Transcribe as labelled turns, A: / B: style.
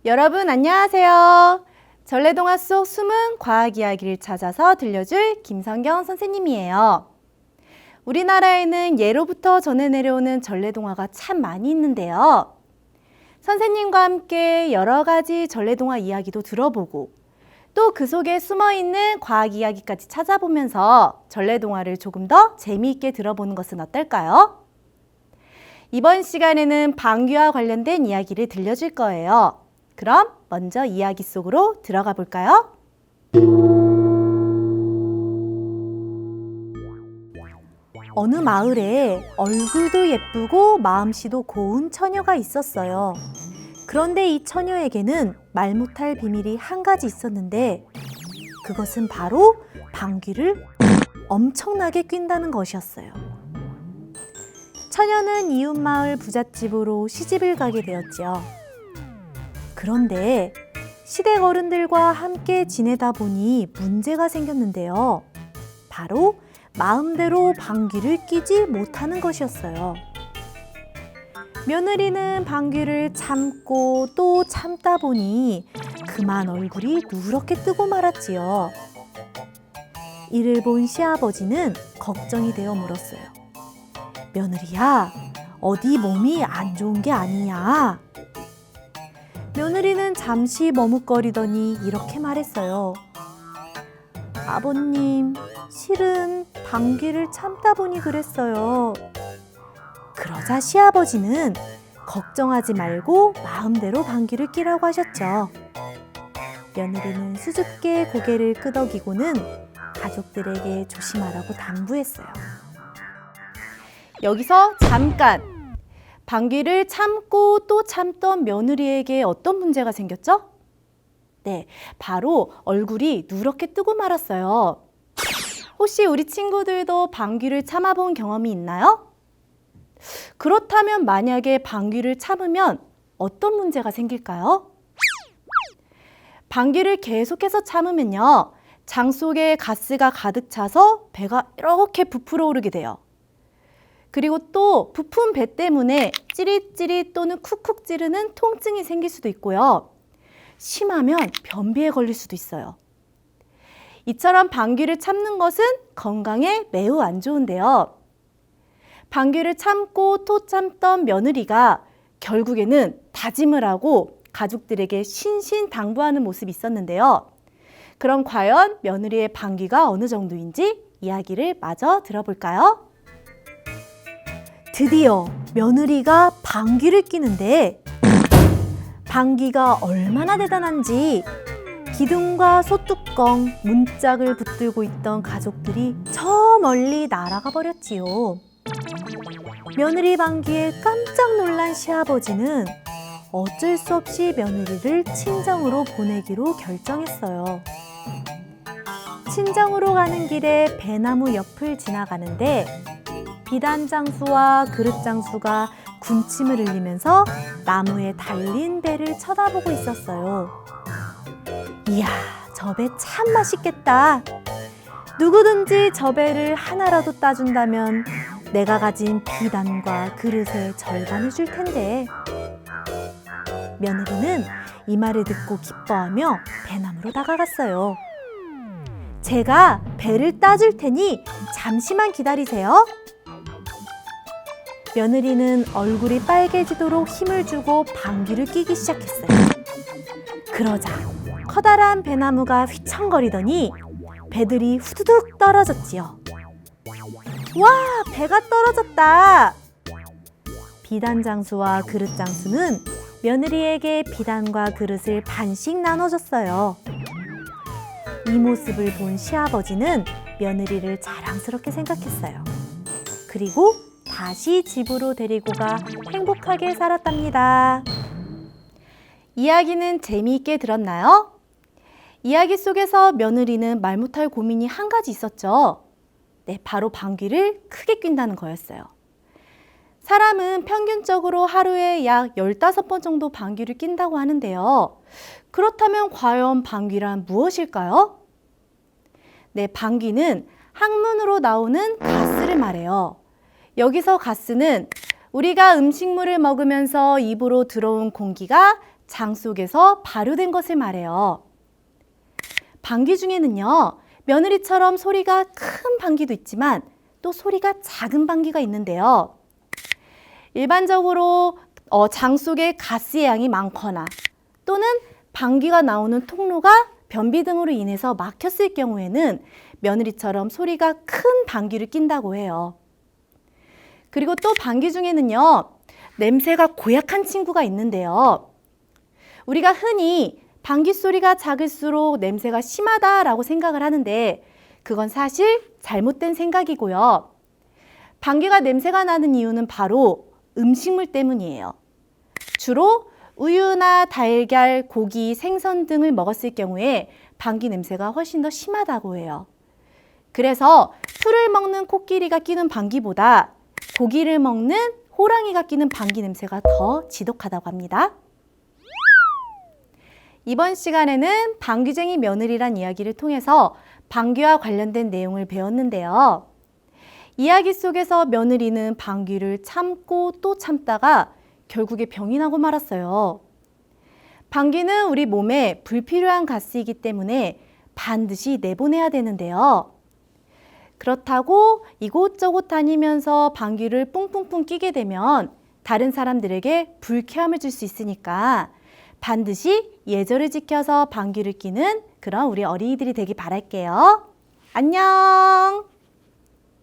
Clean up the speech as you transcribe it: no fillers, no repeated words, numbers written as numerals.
A: 여러분 안녕하세요. 전래동화 속 숨은 과학 이야기를 찾아서 들려줄 김성경 선생님이에요. 우리나라에는 예로부터 전해 내려오는 전래동화가 참 많이 있는데요. 선생님과 함께 여러 가지 전래동화 이야기도 들어보고 또 그 속에 숨어있는 과학 이야기까지 찾아보면서 전래동화를 조금 더 재미있게 들어보는 것은 어떨까요? 이번 시간에는 방귀와 관련된 이야기를 들려줄 거예요. 그럼 먼저 이야기 속으로 들어가 볼까요? 어느 마을에 얼굴도 예쁘고 마음씨도 고운 처녀가 있었어요. 그런데 이 처녀에게는 말 못할 비밀이 한 가지 있었는데 그것은 바로 방귀를 엄청나게 낀다는 것이었어요. 처녀는 이웃마을 부잣집으로 시집을 가게 되었지요. 그런데 시댁 어른들과 함께 지내다 보니 문제가 생겼는데요. 바로 마음대로 방귀를 뀌지 못하는 것이었어요. 며느리는 방귀를 참고 또 참다 보니 그만 얼굴이 누렇게 뜨고 말았지요. 이를 본 시아버지는 걱정이 되어 물었어요. 며느리야, 어디 몸이 안 좋은 게 아니냐? 며느리는 잠시 머뭇거리더니 이렇게 말했어요. 아버님, 실은 방귀를 참다 보니 그랬어요. 그러자 시아버지는 걱정하지 말고 마음대로 방귀를 뀌라고 하셨죠. 며느리는 수줍게 고개를 끄덕이고는 가족들에게 조심하라고 당부했어요. 여기서 잠깐! 방귀를 참고 또 참던 며느리에게 어떤 문제가 생겼죠? 네, 바로 얼굴이 누렇게 뜨고 말았어요. 혹시 우리 친구들도 방귀를 참아본 경험이 있나요? 그렇다면 만약에 방귀를 참으면 어떤 문제가 생길까요? 방귀를 계속해서 참으면요, 장 속에 가스가 가득 차서 배가 이렇게 부풀어 오르게 돼요. 그리고 또 부푼 배 때문에 찌릿찌릿 또는 쿡쿡 찌르는 통증이 생길 수도 있고요. 심하면 변비에 걸릴 수도 있어요. 이처럼 방귀를 참는 것은 건강에 매우 안 좋은데요. 방귀를 참고 또 참던 며느리가 결국에는 다짐을 하고 가족들에게 신신당부하는 모습이 있었는데요. 그럼 과연 며느리의 방귀가 어느 정도인지 이야기를 마저 들어볼까요? 드디어 며느리가 방귀를 뀌는데 방귀가 얼마나 대단한지 기둥과 소뚜껑, 문짝을 붙들고 있던 가족들이 저 멀리 날아가 버렸지요. 며느리 방귀에 깜짝 놀란 시아버지는 어쩔 수 없이 며느리를 친정으로 보내기로 결정했어요. 친정으로 가는 길에 배나무 옆을 지나가는데 비단장수와 그릇장수가 군침을 흘리면서 나무에 달린 배를 쳐다보고 있었어요. 이야, 저 배 참 맛있겠다. 누구든지 저 배를 하나라도 따준다면 내가 가진 비단과 그릇의 절반을 줄 텐데. 며느리는 이 말을 듣고 기뻐하며 배나무로 다가갔어요. 제가 배를 따줄 테니 잠시만 기다리세요. 며느리는 얼굴이 빨개지도록 힘을 주고 방귀를 뀌기 시작했어요. 그러자 커다란 배나무가 휘청거리더니 배들이 후두둑 떨어졌지요. 와, 배가 떨어졌다! 비단장수와 그릇장수는 며느리에게 비단과 그릇을 반씩 나눠줬어요. 이 모습을 본 시아버지는 며느리를 자랑스럽게 생각했어요. 그리고 다시 집으로 데리고 가 행복하게 살았답니다. 이야기는 재미있게 들었나요? 이야기 속에서 며느리는 말 못할 고민이 한 가지 있었죠. 네, 바로 방귀를 크게 낀다는 거였어요. 사람은 평균적으로 하루에 약 15번 정도 방귀를 낀다고 하는데요. 그렇다면 과연 방귀란 무엇일까요? 네, 방귀는 항문으로 나오는 가스를 말해요. 여기서 가스는 우리가 음식물을 먹으면서 입으로 들어온 공기가 장 속에서 발효된 것을 말해요. 방귀 중에는요, 며느리처럼 소리가 큰 방귀도 있지만 또 소리가 작은 방귀가 있는데요. 일반적으로 장 속에 가스의 양이 많거나 또는 방귀가 나오는 통로가 변비 등으로 인해서 막혔을 경우에는 며느리처럼 소리가 큰 방귀를 낀다고 해요. 그리고 또 방귀 중에는요, 냄새가 고약한 친구가 있는데요. 우리가 흔히 방귀 소리가 작을수록 냄새가 심하다라고 생각을 하는데 그건 사실 잘못된 생각이고요. 방귀가 냄새가 나는 이유는 바로 음식물 때문이에요. 주로 우유나 달걀, 고기, 생선 등을 먹었을 경우에 방귀 냄새가 훨씬 더 심하다고 해요. 그래서 풀을 먹는 코끼리가 끼는 방귀보다 고기를 먹는 호랑이가 끼는 방귀 냄새가 더 지독하다고 합니다. 이번 시간에는 방귀쟁이 며느리란 이야기를 통해서 방귀와 관련된 내용을 배웠는데요. 이야기 속에서 며느리는 방귀를 참고 또 참다가 결국에 병이 나고 말았어요. 방귀는 우리 몸에 불필요한 가스이기 때문에 반드시 내보내야 되는데요. 그렇다고 이곳저곳 다니면서 방귀를 뿡뿡뿡 끼게 되면 다른 사람들에게 불쾌함을 줄 수 있으니까 반드시 예절을 지켜서 방귀를 끼는 그런 우리 어린이들이 되길 바랄게요. 안녕!